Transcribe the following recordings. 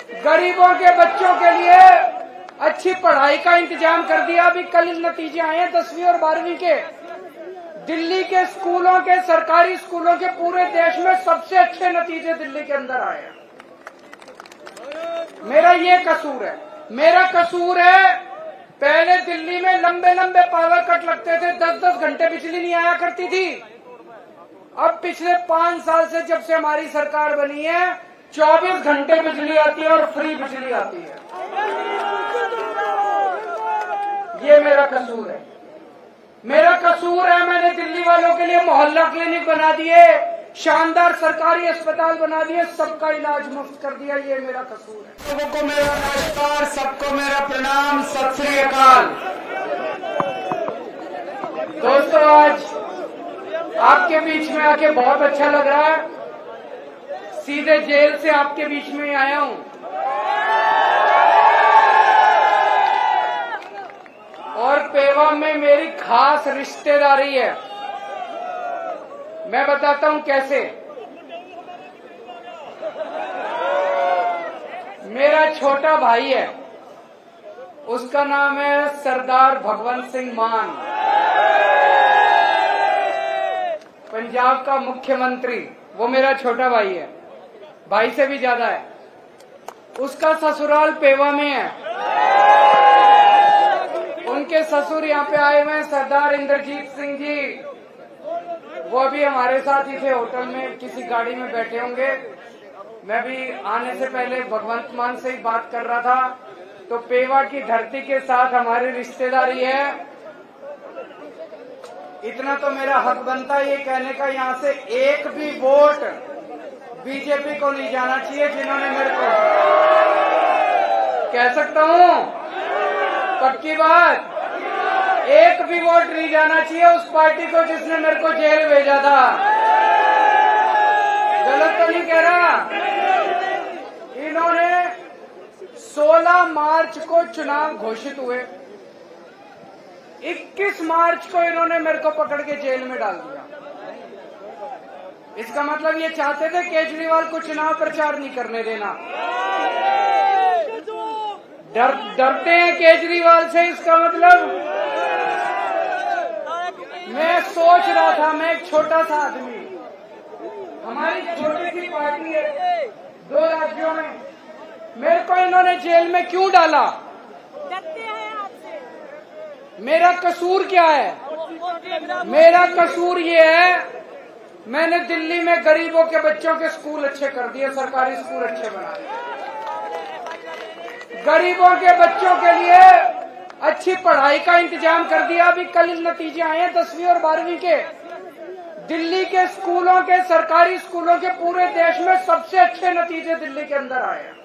गरीबों के बच्चों के लिए अच्छी पढ़ाई का इंतजाम कर दिया। अभी कल नतीजे आए हैं 10वीं और 12वीं के। दिल्ली के स्कूलों के, सरकारी स्कूलों के पूरे देश में सबसे अच्छे नतीजे दिल्ली के अंदर आए हैं। मेरा ये कसूर है, मेरा कसूर है। पहले दिल्ली में लंबे लंबे पावर कट लगते थे, 10-10 घंटे बिजली नहीं आया करती थी। अब पिछले 5 साल से जब से हमारी सरकार बनी है 24 घंटे बिजली आती है और फ्री बिजली आती है। ये मेरा कसूर है, मेरा कसूर है। मैंने दिल्ली वालों के लिए मोहल्ला क्लिनिक बना दिए, शानदार सरकारी अस्पताल बना दिए, सबका इलाज मुफ्त कर दिया। ये मेरा कसूर है। लोगों को मेरा नमस्कार, सबको मेरा प्रणाम, सत श्री अकाल। दोस्तों, आज आपके बीच में आके बहुत अच्छा लग रहा है। सीधे जेल से आपके बीच में आया हूं और पेवा में मेरी खास रिश्तेदारी है। मैं बताता हूं कैसे। मेरा छोटा भाई है, उसका नाम है सरदार भगवंत सिंह मान, पंजाब का मुख्यमंत्री। वो मेरा छोटा भाई है, भाई से भी ज्यादा है। उसका ससुराल पेवा में है। उनके ससुर यहाँ पे आए हुए हैं, सरदार इंद्रजीत सिंह जी। वो अभी हमारे साथ ही थे, होटल में किसी गाड़ी में बैठे होंगे। मैं भी आने से पहले भगवंत मान से ही बात कर रहा था। तो पेवा की धरती के साथ हमारी रिश्तेदारी है। इतना तो मेरा हक बनता है ये कहने का, यहाँ से एक भी वोट बीजेपी को नहीं जाना चाहिए। जिन्होंने मेरे को, कह सकता हूँ पक्की बात, एक भी वोट नहीं जाना चाहिए उस पार्टी को जिसने मेरे को जेल भेजा था। गलत तो नहीं कह रहा। इन्होंने 16 मार्च को चुनाव घोषित हुए, 21 मार्च को इन्होंने मेरे को पकड़ के जेल में डाल दिया। इसका मतलब ये चाहते थे केजरीवाल को चुनाव प्रचार नहीं करने देना। डरते हैं केजरीवाल से। इसका मतलब मैं सोच रहा था, मैं एक छोटा सा आदमी, हमारी छोटी सी पार्टी है 2 राज्यों में, मेरे को इन्होंने जेल में क्यों डाला? मेरा कसूर क्या है? मेरा कसूर ये है, मैंने दिल्ली में गरीबों के बच्चों के स्कूल अच्छे कर दिए, सरकारी स्कूल अच्छे बना दिए। गरीबों के बच्चों के लिए अच्छी पढ़ाई का इंतजाम कर दिया। अभी कल नतीजे आए हैं 10वीं और 12वीं के। दिल्ली के स्कूलों के, सरकारी स्कूलों के पूरे देश में सबसे अच्छे नतीजे दिल्ली के अंदर आए हैं।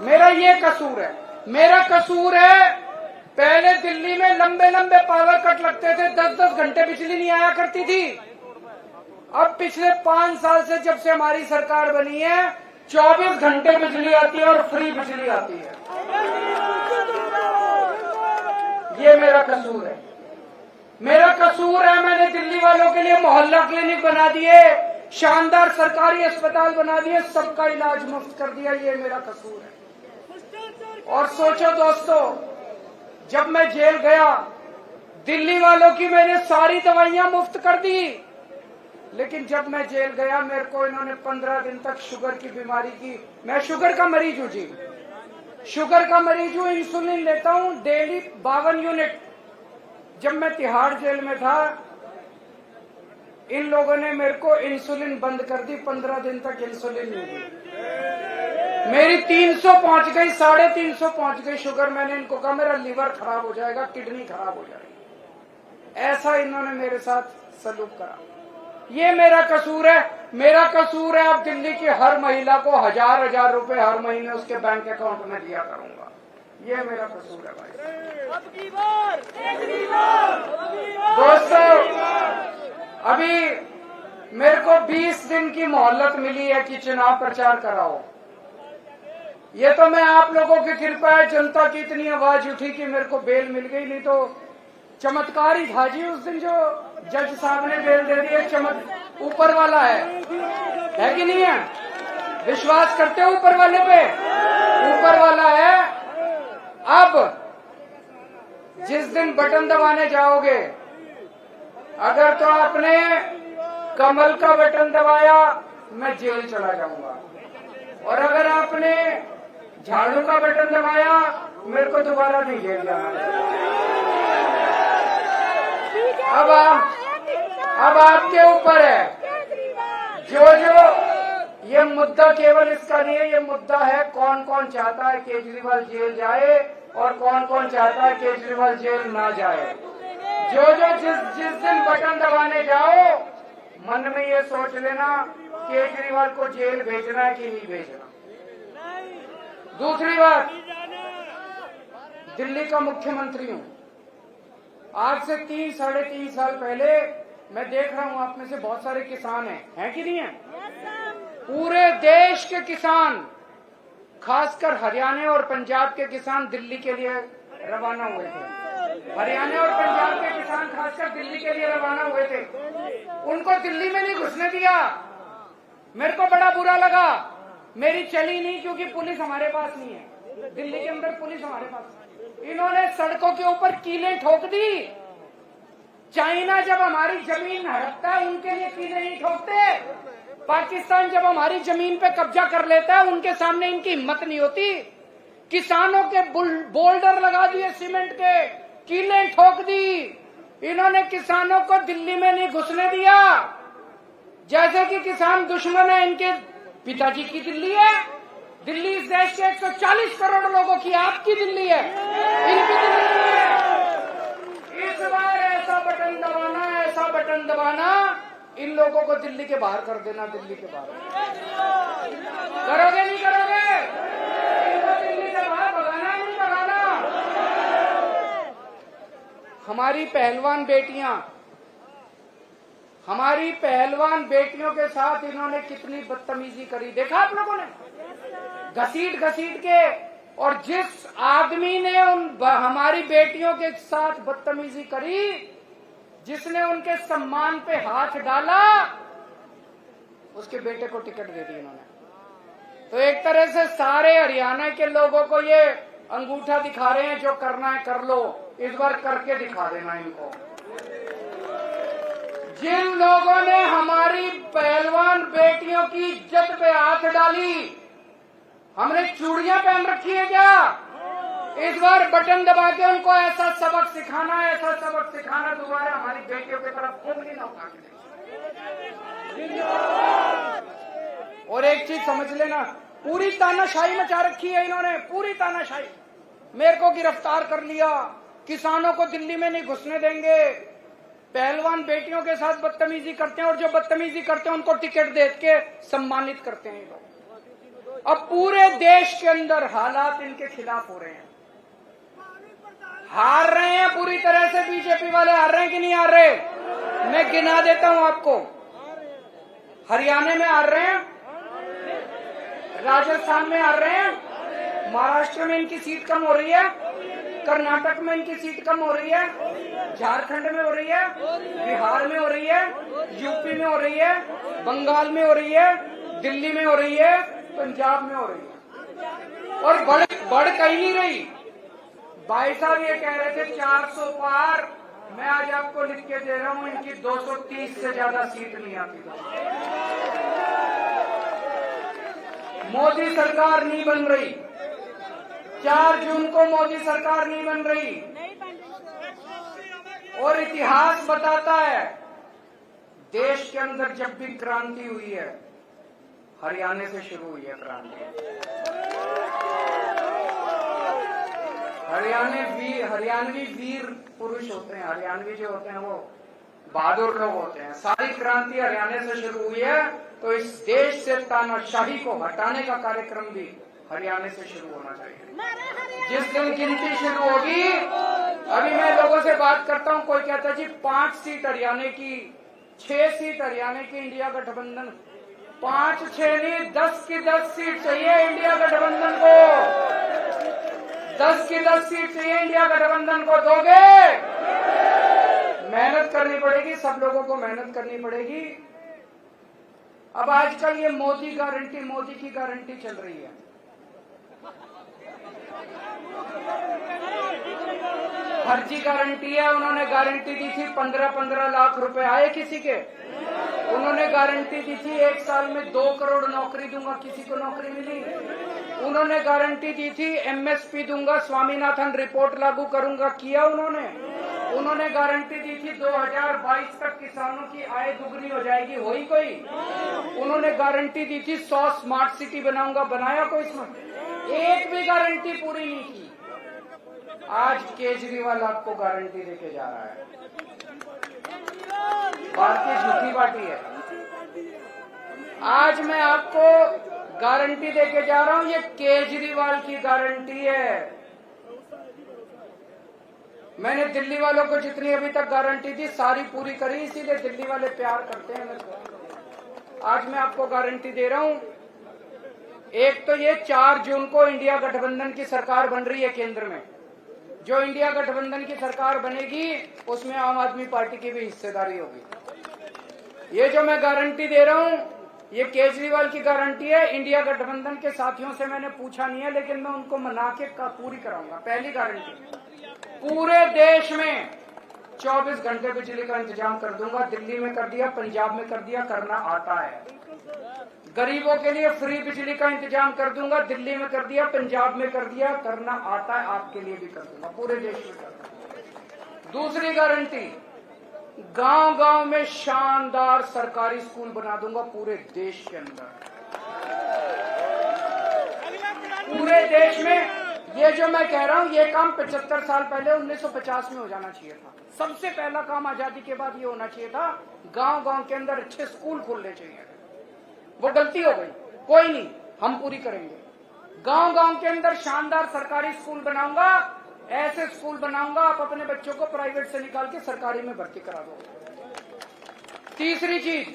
मेरा ये कसूर है, मेरा कसूर है। पहले दिल्ली में लंबे लंबे पावर कट लगते थे, 10-10 घंटे बिजली नहीं आया करती थी। अब पिछले 5 साल से जब से हमारी सरकार बनी है 24 घंटे बिजली आती है और फ्री बिजली आती है। ये मेरा कसूर है, मेरा कसूर है। मैंने दिल्ली वालों के लिए मोहल्ला क्लिनिक बना दिए, शानदार सरकारी अस्पताल बना दिए, सबका इलाज मुफ्त कर दिया। ये मेरा कसूर है। और सोचो दोस्तों, जब मैं जेल गया, दिल्ली वालों की मैंने सारी दवाइयां मुफ्त कर दी, लेकिन जब मैं जेल गया मेरे को इन्होंने 15 दिन तक शुगर की बीमारी की। मैं शुगर का मरीज हूँ जी, शुगर का मरीज हूँ। इंसुलिन लेता हूँ डेली 52 यूनिट। जब मैं तिहाड़ जेल में था, इन लोगों ने मेरे को इंसुलिन बंद कर दी। 15 दिन तक इंसुलिन नहीं दी। मेरी 300 पहुंच गई, 350 पहुंच गई शुगर। मैंने इनको कहा मेरा लीवर खराब हो जाएगा, किडनी खराब हो जाएगी। ऐसा इन्होंने मेरे साथ सलूक करा। ये मेरा कसूर है, मेरा कसूर है। अब दिल्ली की हर महिला को 1000-1000 रुपए हर महीने उसके बैंक अकाउंट में दिया करूंगा। ये मेरा कसूर है भाई। दोस्तों, अभी मेरे को 20 दिन की मोहलत मिली है कि चुनाव प्रचार कराओ। ये तो मैं आप लोगों की कृपा है, जनता की इतनी आवाज उठी कि मेरे को बेल मिल गई। नहीं तो चमत्कार ही था जी उस दिन जो जज साहब ने बेल दे दी है। ऊपर वाला है कि नहीं है? विश्वास करते हो ऊपर वाले पे? ऊपर वाला है। अब जिस दिन बटन दबाने जाओगे, अगर तो आपने कमल का बटन दबाया, मैं जेल चला जाऊंगा, और अगर आपने झाड़ू का बटन दबाया, मेरे को दोबारा नहीं जेल जाना। अब आपके ऊपर है। जो ये मुद्दा केवल इसका नहीं है, ये मुद्दा है कौन कौन चाहता है केजरीवाल जेल जाए और कौन कौन चाहता है केजरीवाल जेल ना जाए। जो जिस दिन बटन दबाने जाओ, मन में ये सोच लेना केजरीवाल को जेल भेजना है कि नहीं भेजना। दूसरी बात, दिल्ली का मुख्यमंत्री हूं। आज से 3-3.5 साल पहले मैं देख रहा हूं आप में से बहुत सारे किसान हैं कि नहीं है? पूरे देश के किसान, खासकर हरियाणा और पंजाब के किसान दिल्ली के लिए रवाना हुए थे। हरियाणा और पंजाब के किसान खासकर दिल्ली के लिए रवाना हुए थे। उनको दिल्ली में नहीं घुसने दिया। मेरे को बड़ा बुरा लगा। मेरी चली नहीं, क्योंकि पुलिस हमारे पास नहीं है। दिल्ली के अंदर पुलिस हमारे पास। इन्होंने सड़कों के ऊपर कीलें ठोक दी। चाइना जब हमारी जमीन हड़पता है, उनके लिए कीलें नहीं ठोकते। पाकिस्तान जब हमारी जमीन पे कब्जा कर लेता है, उनके सामने इनकी हिम्मत नहीं होती। किसानों के बोल्डर लगा दिए सीमेंट के, कीलें ठोक दी। इन्होंने किसानों को दिल्ली में नहीं घुसने दिया। जैसे कि किसान दुश्मन है, इनके पिताजी की दिल्ली है। दिल्ली इस देश के 140 करोड़ लोगों की आपकी दिल्ली है, इनकी दिल्ली है। इस बार ऐसा बटन दबाना, इन लोगों को दिल्ली के बाहर कर देना। दिल्ली के बाहर करोगे नहीं करोगे? इनको दिल्ली के बाहर भगाना नहीं भगाना। हमारी पहलवान बेटियों के साथ इन्होंने कितनी बदतमीजी करी, देखा आप लोगों ने? घसीट के। और जिस आदमी ने हमारी बेटियों के साथ बदतमीजी करी, जिसने उनके सम्मान पे हाथ डाला, उसके बेटे को टिकट दे दी इन्होंने। तो एक तरह से सारे हरियाणा के लोगों को ये अंगूठा दिखा रहे हैं, जो करना है कर लो, इस बार करके दिखा देना इनको। जिन लोगों ने हमारी पहलवान बेटियों की इज्जत पे हाथ डाली, हमने चूड़ियां पहन रखी है क्या? इस बार बटन दबा के उनको ऐसा सबक सिखाना दोबारा हमारी बेटियों की तरफ उंगली ना उठा के। और एक चीज समझ लेना, पूरी तानाशाही मचा रखी है इन्होंने, पूरी तानाशाही। मेरे को गिरफ्तार कर लिया, किसानों को दिल्ली में नहीं घुसने देंगे, पहलवान बेटियों के साथ बदतमीजी करते हैं, और जो बदतमीजी करते हैं उनको टिकट दे के सम्मानित करते हैं लोग। अब पूरे देश के अंदर हालात इनके खिलाफ हो रहे हैं। हार रहे हैं पूरी तरह से, बीजेपी वाले हार रहे हैं कि नहीं हार रहे? मैं गिना देता हूं आपको। हरियाणा में हार रहे हैं, राजस्थान में हार रहे हैं, महाराष्ट्र में इनकी सीट कम हो रही है, कर्नाटक में इनकी सीट कम हो रही है, झारखंड में हो रही है, बिहार में हो रही है, यूपी में हो रही है, बंगाल में हो रही है, दिल्ली में हो रही है, पंजाब में हो रही है। और बढ़ कहीं नहीं रही। भाई साहब ये कह रहे थे 400 पार, मैं आज आपको लिख के दे रहा हूं, इनकी 230 से ज्यादा सीट नहीं आती। मोदी सरकार नहीं बन रही। 4 जून को मोदी सरकार नहीं बन रही। और इतिहास बताता है, देश के अंदर जब भी क्रांति हुई है, हरियाणा से शुरू हुई है क्रांति। हरियाणवी वीर पुरुष होते हैं, हरियाणवी जो होते हैं वो बहादुर लोग होते हैं। सारी क्रांति हरियाणा से शुरू हुई है, तो इस देश से तानाशाही को हटाने का कार्यक्रम भी हरियाणा से शुरू होना चाहिए। जिस दिन गिनती शुरू होगी, अभी मैं लोगों से बात करता हूं, कोई कहता है जी 5 सीट हरियाणा की, 6 सीट हरियाणा की इंडिया गठबंधन। 5-6 नहीं, 10 की 10 सीट चाहिए इंडिया गठबंधन को। 10 की 10 सीट चाहिए इंडिया गठबंधन को। दोगे? मेहनत करनी पड़ेगी, सब लोगों को मेहनत करनी पड़ेगी। अब आजकल ये मोदी की गारंटी चल रही है। फर्जी गारंटी है। उन्होंने गारंटी दी थी 15-15 लाख रुपए आए किसी के। उन्होंने गारंटी दी थी 1 साल में 2 करोड़ नौकरी दूंगा, किसी को नौकरी मिली? उन्होंने गारंटी दी थी एमएसपी दूंगा, स्वामीनाथन रिपोर्ट लागू करूंगा, किया उन्होंने गारंटी दी थी 2022 तक किसानों की आय दुगनी हो जाएगी, हुई कोई? उन्होंने गारंटी दी थी 100 स्मार्ट सिटी बनाऊंगा, बनाया कोई? इसमें एक भी गारंटी पूरी नहीं की। आज केजरीवाल आपको गारंटी देके जा रहा है। भारतीय झूठी पार्टी है। आज मैं आपको गारंटी देके जा रहा हूं, ये केजरीवाल की गारंटी है। मैंने दिल्ली वालों को जितनी अभी तक गारंटी दी सारी पूरी करी, इसीलिए दिल्ली वाले प्यार करते हैं मेरे को। आज मैं आपको गारंटी दे रहा हूं। एक तो ये 4 जून को इंडिया गठबंधन की सरकार बन रही है केंद्र में। जो इंडिया गठबंधन की सरकार बनेगी उसमें आम आदमी पार्टी की भी हिस्सेदारी होगी। ये जो मैं गारंटी दे रहा हूं ये केजरीवाल की गारंटी है। इंडिया गठबंधन के साथियों से मैंने पूछा नहीं है, लेकिन मैं उनको मना के पूरी कराऊंगा। पहली गारंटी, पूरे देश में 24 घंटे बिजली का इंतजाम कर दूंगा। दिल्ली में कर दिया, पंजाब में कर दिया, करना आता है। गरीबों के लिए फ्री बिजली का इंतजाम कर दूंगा। दिल्ली में कर दिया, पंजाब में कर दिया, करना आता है। आपके लिए भी कर दूंगा, पूरे देश में कर दूंगा। दूसरी गारंटी, गांव-गांव में शानदार सरकारी स्कूल बना दूंगा पूरे देश के अंदर। पूरे देश में ये जो मैं कह रहा हूं ये काम 75 साल पहले 1950 में हो जाना चाहिए था। सबसे पहला काम आजादी के बाद ये होना चाहिए था, गांव-गांव के अंदर अच्छे स्कूल खोलने चाहिए। वो गलती हो गई, कोई नहीं, हम पूरी करेंगे। गांव-गांव के अंदर शानदार सरकारी स्कूल बनाऊंगा। ऐसे स्कूल बनाऊंगा आप अपने बच्चों को प्राइवेट से निकाल के सरकारी में भर्ती करा दो। तीसरी चीज,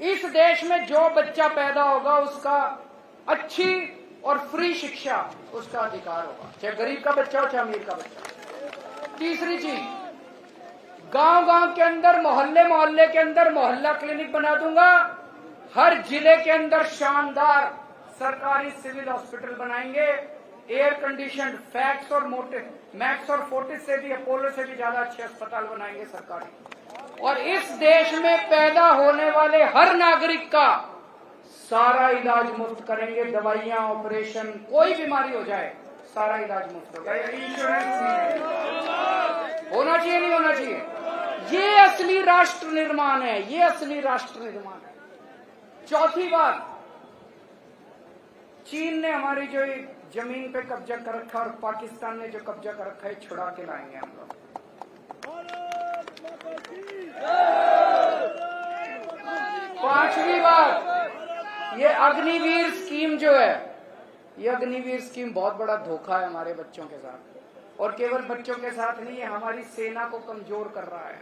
इस देश में जो बच्चा पैदा होगा उसका अच्छी और फ्री शिक्षा उसका अधिकार होगा, चाहे गरीब का बच्चा हो चाहे अमीर का बच्चा। तीसरी चीज, गांव-गांव के अंदर मोहल्ले के अंदर मोहल्ला क्लिनिक बना दूंगा। हर जिले के अंदर शानदार सरकारी सिविल हॉस्पिटल बनाएंगे। एयर कंडीशन, फैक्स और मैक्स और फोर्टिस से भी, अपोलो से भी ज्यादा अच्छे अस्पताल बनाएंगे सरकारी। और इस देश में पैदा होने वाले हर नागरिक का सारा इलाज मुफ्त करेंगे। दवाइयां, ऑपरेशन, कोई बीमारी हो जाए सारा इलाज मुफ्त होगा। इंश्योरेंस होना चाहिए, नहीं होना चाहिए? ये असली राष्ट्र निर्माण है, ये असली राष्ट्र निर्माण है। चौथी बात, चीन ने हमारी जो जमीन पे कब्जा कर रखा और पाकिस्तान ने जो कब्जा कर रखा है छुड़ा के लाएंगे हम लोग। पांचवी बात, ये अग्निवीर स्कीम जो है, ये अग्निवीर स्कीम बहुत बड़ा धोखा है हमारे बच्चों के साथ। और केवल बच्चों के साथ नहीं, ये हमारी सेना को कमजोर कर रहा है।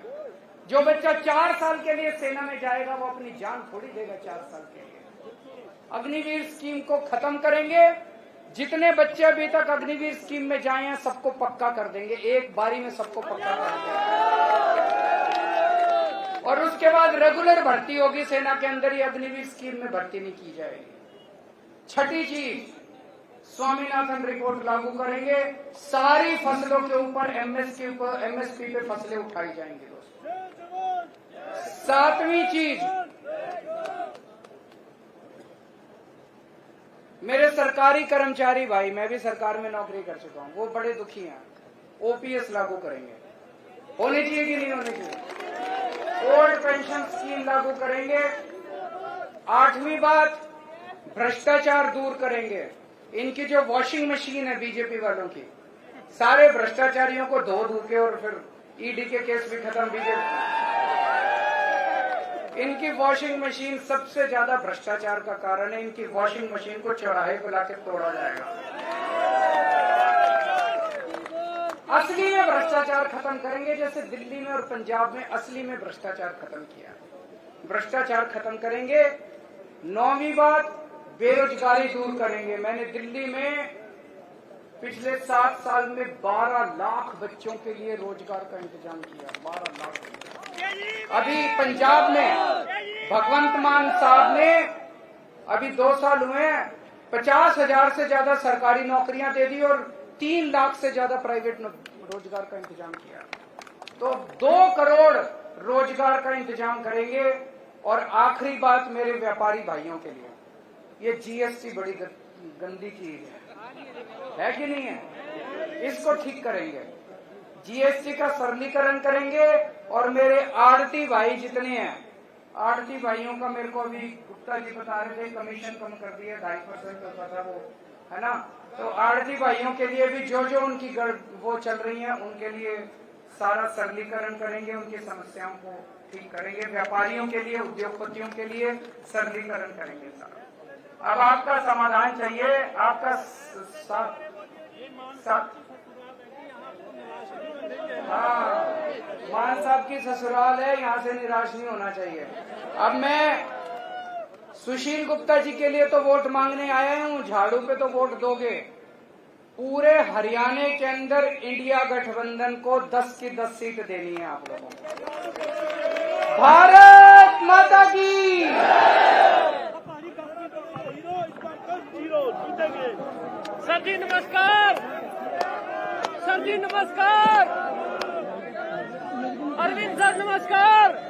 जो बच्चा 4 साल के लिए सेना में जाएगा वो अपनी जान थोड़ी देगा 4 साल के लिए। अग्निवीर स्कीम को खत्म करेंगे। जितने बच्चे अभी तक अग्निवीर स्कीम में जाए हैं सबको पक्का कर देंगे, एक बारी में सबको पक्का कर देंगे। और उसके बाद रेगुलर भर्ती होगी सेना के अंदर, ही अग्निवीर स्कीम में भर्ती नहीं की जाएगी। छठी चीज, स्वामीनाथन रिपोर्ट लागू करेंगे। सारी फसलों के ऊपर एमएसपी पे फसलें उठाई जाएंगी दोस्तों। सातवीं चीज, मेरे सरकारी कर्मचारी भाई, मैं भी सरकार में नौकरी कर चुका हूं, वो बड़े दुखी हैं। ओपीएस लागू करेंगे, होनी चाहिए कि नहीं होनी चाहिए? ओल्ड पेंशन स्कीम लागू करेंगे। आठवीं बात, भ्रष्टाचार दूर करेंगे। इनकी जो वॉशिंग मशीन है बीजेपी वालों की, सारे भ्रष्टाचारियों को धो धो के, और फिर ईडी के केस भी खत्म। बीजेपी इनकी वॉशिंग मशीन सबसे ज्यादा भ्रष्टाचार का कारण है। इनकी वॉशिंग मशीन को चौराहे पर लाके तोड़ा जाएगा। असली में भ्रष्टाचार खत्म करेंगे, जैसे दिल्ली में और पंजाब में असली में भ्रष्टाचार खत्म किया। भ्रष्टाचार खत्म करेंगे। 9वीं बात, बेरोजगारी दूर करेंगे। मैंने दिल्ली में पिछले 7 साल में 12 लाख बच्चों के लिए रोजगार का इंतजाम किया। 12 लाख। अभी पंजाब में भगवंत मान साहब ने अभी 2 साल हुए हैं, 50,000 से ज्यादा सरकारी नौकरियां दे दी और 3 लाख से ज्यादा प्राइवेट रोजगार का इंतजाम किया। तो 2 करोड़ रोजगार का इंतजाम करेंगे। और आखिरी बात मेरे व्यापारी भाइयों के लिए, ये जीएसटी बड़ी गंदी चीज है कि नहीं है? इसको ठीक करेंगे, जीएसटी का सरलीकरण करेंगे। और मेरे आड़ती भाई जितने हैं, आड़ती भाइयों का मेरे को अभी गुप्ता जी बता रहे थे कमीशन कम कर दिया, 2.5% का था वो, है ना। तो आड़ती भाइयों के लिए भी जो जो उनकी वो चल रही है उनके लिए सारा सरलीकरण करेंगे, उनकी समस्याओं को ठीक करेंगे। व्यापारियों के लिए, उद्योगपतियों के लिए सरलीकरण करेंगे सारा। अब आपका समाधान चाहिए, आपका साथ हाँ, मान साहब की ससुराल है, यहाँ से निराश नहीं होना चाहिए। अब मैं सुशील गुप्ता जी के लिए तो वोट मांगने आया हूँ, झाड़ू पे तो वोट दोगे। पूरे हरियाणा के अंदर इंडिया गठबंधन को 10 की 10 सीट देनी है आप लोगों को। भारत माता की। सर जी नमस्कार, सर जी नमस्कार, अरविंद सर नमस्कार।